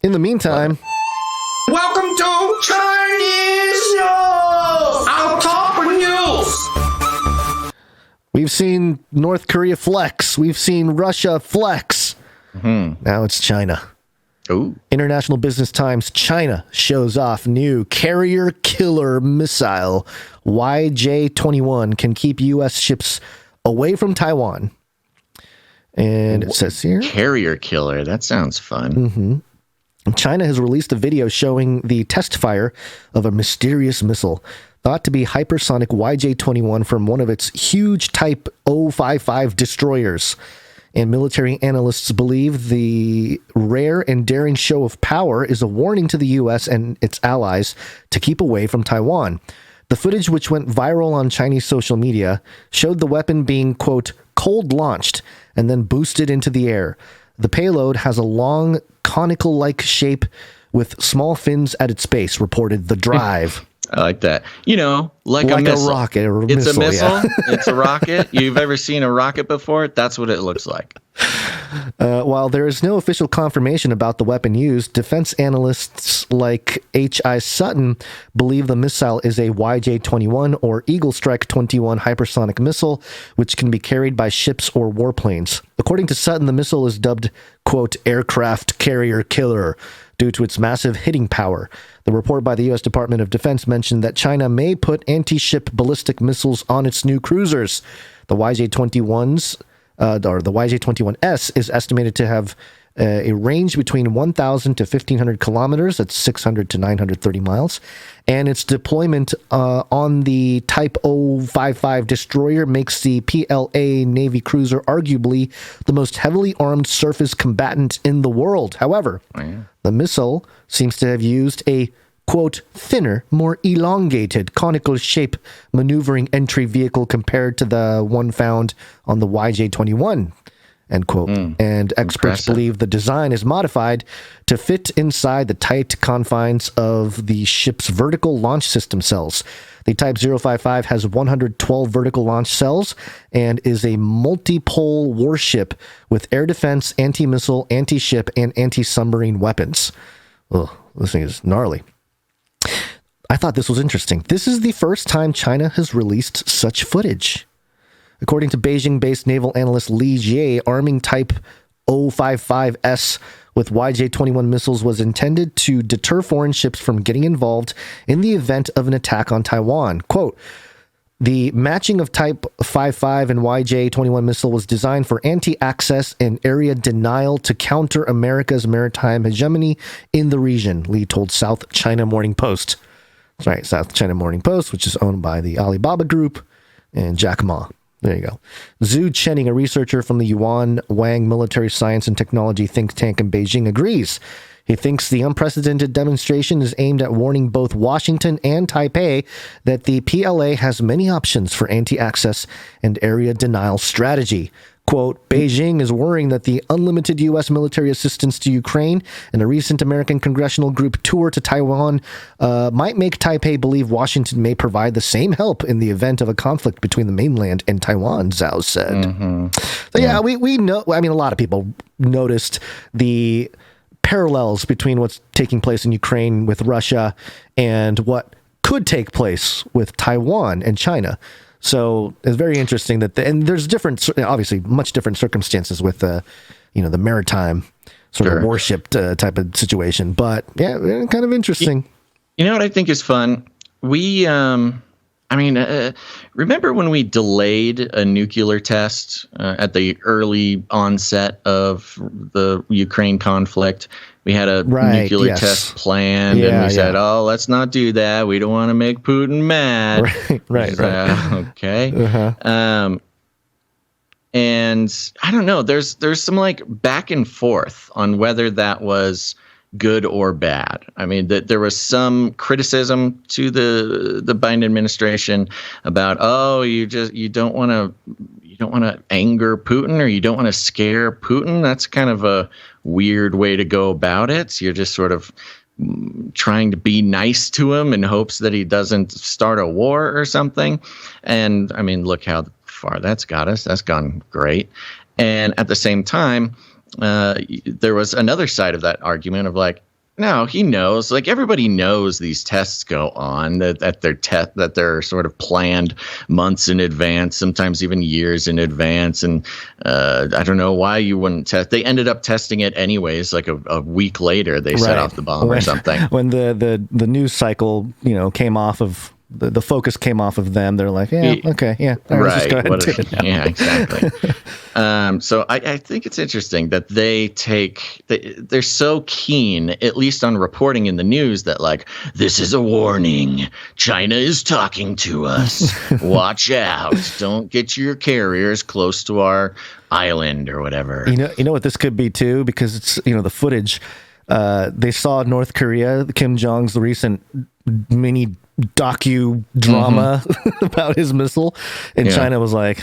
In the meantime, welcome to Chinese News! Our top news! We've seen North Korea flex. We've seen Russia flex. Now it's China. Ooh. International Business Times, China shows off new carrier killer missile. YJ-21 can keep U.S. ships away from Taiwan. And it says here, carrier killer. That sounds fun. China has released a video showing the test fire of a mysterious missile thought to be hypersonic YJ-21 from one of its huge Type 055 destroyers. And military analysts believe the rare and daring show of power is a warning to the U.S. and its allies to keep away from Taiwan. The footage, which went viral on Chinese social media, showed the weapon being, quote, cold launched and then boosted into the air. The payload has a long, conical-like shape with small fins at its base, reported The Drive. I like that. You know, like a missile. Rocket. Or it's missile, a missile. Yeah. It's a rocket. You've ever seen a rocket before? That's what it looks like. While there is no official confirmation about the weapon used, defense analysts like H.I. Sutton believe the missile is a YJ-21 or Eagle Strike 21 hypersonic missile, which can be carried by ships or warplanes. According to Sutton, the missile is dubbed, quote, aircraft carrier killer due to its massive hitting power. The report by the U.S. Department of Defense mentioned that China may put anti-ship ballistic missiles on its new cruisers. The YJ-21s, or the YJ-21S, is estimated to have a range between 1,000 to 1,500 kilometers, that's 600 to 930 miles, and its deployment on the Type 055 destroyer makes the PLA Navy cruiser arguably the most heavily armed surface combatant in the world. However, the missile seems to have used a, quote, thinner, more elongated, conical shape maneuvering entry vehicle compared to the one found on the YJ-21, end quote. And experts believe the design is modified to fit inside the tight confines of the ship's vertical launch system cells. The Type 055 has 112 vertical launch cells and is a multi-pole warship with air defense, anti-missile, anti-ship, and anti-submarine weapons. Ugh, this thing is gnarly. I thought this was interesting. This is the first time China has released such footage. According to Beijing-based naval analyst Li Jie, arming Type 055S with YJ-21 missiles was intended to deter foreign ships from getting involved in the event of an attack on Taiwan. Quote, the matching of Type 55 and YJ-21 missile was designed for anti-access and area denial to counter America's maritime hegemony in the region, Li told South China Morning Post. That's right, South China Morning Post, which is owned by the Alibaba Group and Jack Ma. There you go. Zhu Chenning, a researcher from the Yuan Wang Military Science and Technology think tank in Beijing, agrees. He thinks the unprecedented demonstration is aimed at warning both Washington and Taipei that the PLA has many options for anti-access and area denial strategy. Quote, Beijing is worrying that the unlimited U.S. military assistance to Ukraine and a recent American congressional group tour to Taiwan might make Taipei believe Washington may provide the same help in the event of a conflict between the mainland and Taiwan, Zhao said. So yeah, we know, I mean, a lot of people noticed the parallels between what's taking place in Ukraine with Russia and what could take place with Taiwan and China. So it's very interesting that, and there's different, obviously much different circumstances with the maritime sort of warship type of situation. But yeah, kind of interesting. You know what I think is fun? We, remember when we delayed a nuclear test at the early onset of the Ukraine conflict? We had a nuclear test planned, and we said, "Oh, let's not do that. We don't want to make Putin mad." Right. Okay. And I don't know. There's some like back and forth on whether that was good or bad. I mean, that there was some criticism to the Biden administration about, you don't want to anger Putin, or you don't want to scare Putin. That's kind of a weird way to go about it. So you're just sort of trying to be nice to him in hopes that he doesn't start a war or something. And I mean, look how far that's got us. That's gone great. And at the same time, there was another side of that argument of like, No, he knows. Like everybody knows these tests go on, that they're sort of planned months in advance, sometimes even years in advance. And I don't know why you wouldn't test. They ended up testing it anyways. Like a week later, they set off the bomb or something. When the news cycle, came off of the focus came off of them, they're like, yeah, okay, yeah, right. Just go ahead and do it now. Yeah, exactly. So I think it's interesting that they're so keen, at least on reporting in the news, that like, this is a warning. China is talking to us. Watch out. Don't get your carriers close to our island or whatever. You know what this could be too, because it's the footage. They saw North Korea, Kim Jong's recent mini docu-drama about his missile, and China was like,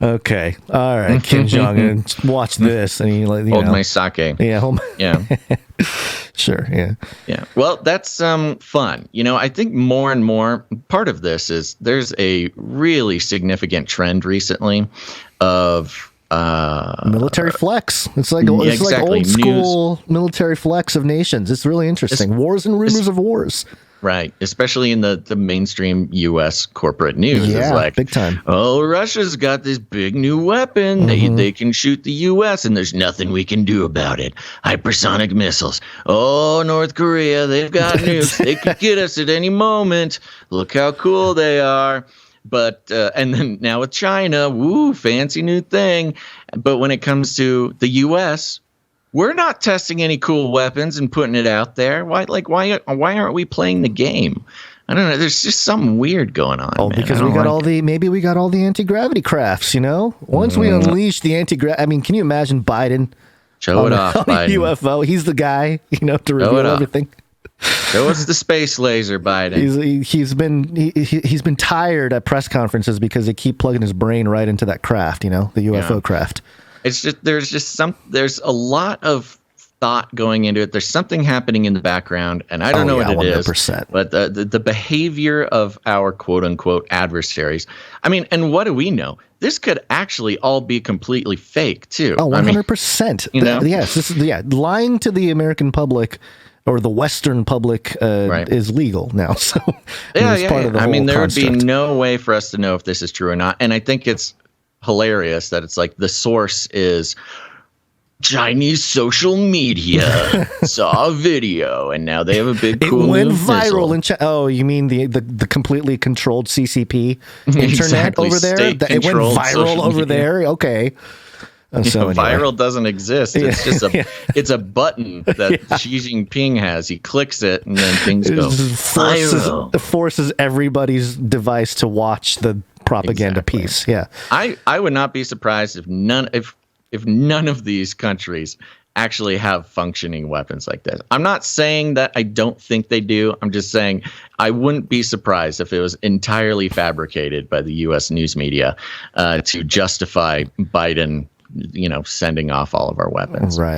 okay, all right, Kim Jong, watch this, and he hold my sake. Yeah, sure, yeah. Well, that's fun. I think more and more part of this is there's a really significant trend recently of military flex. It's like like old school military flex of nations. It's really interesting. Wars and rumors of wars. Right, especially in the mainstream U.S. corporate news. Yeah, it's like, big time. Oh, Russia's got this big new weapon. They can shoot the U.S. and there's nothing we can do about it. Hypersonic missiles. Oh, North Korea, they've got nukes. They could get us at any moment. Look how cool they are. But and then now with China, woo, fancy new thing. But when it comes to the U.S., we're not testing any cool weapons and putting it out there. Why aren't we playing the game? I don't know. There's just something weird going on. Oh, man. because we got all the anti-gravity crafts. Once we unleash the anti-gravity, I mean, can you imagine Biden? Show it off, Biden. UFO. He's the guy, to reveal everything. Show us the space laser, Biden. He's been tired at press conferences because they keep plugging his brain right into that craft, the UFO craft. It's just there's a lot of thought going into it. There's something happening in the background, and I don't know what it 100%. is. But the behavior of our quote unquote adversaries. I mean, and what do we know? This could actually all be completely fake too. Oh, 100%. Yes, this is lying to the American public or the Western public is legal now. So part of the whole there construct. would be no way for us to know if this is true or not. And I think it's hilarious that it's like the source is Chinese social media saw a video and now they have a big cool it went new viral missile. in China. Oh, you mean the completely controlled CCP internet Exactly, over there? It went viral over there. Okay. So viral doesn't exist. It's just it's a button that Xi Jinping has. He clicks it and then things go viral. It forces everybody's device to watch the propaganda piece. Yeah. I would not be surprised if none of these countries actually have functioning weapons like this. I'm not saying that I don't think they do. I'm just saying I wouldn't be surprised if it was entirely fabricated by the U.S. news media to justify Biden, sending off all of our weapons. Right.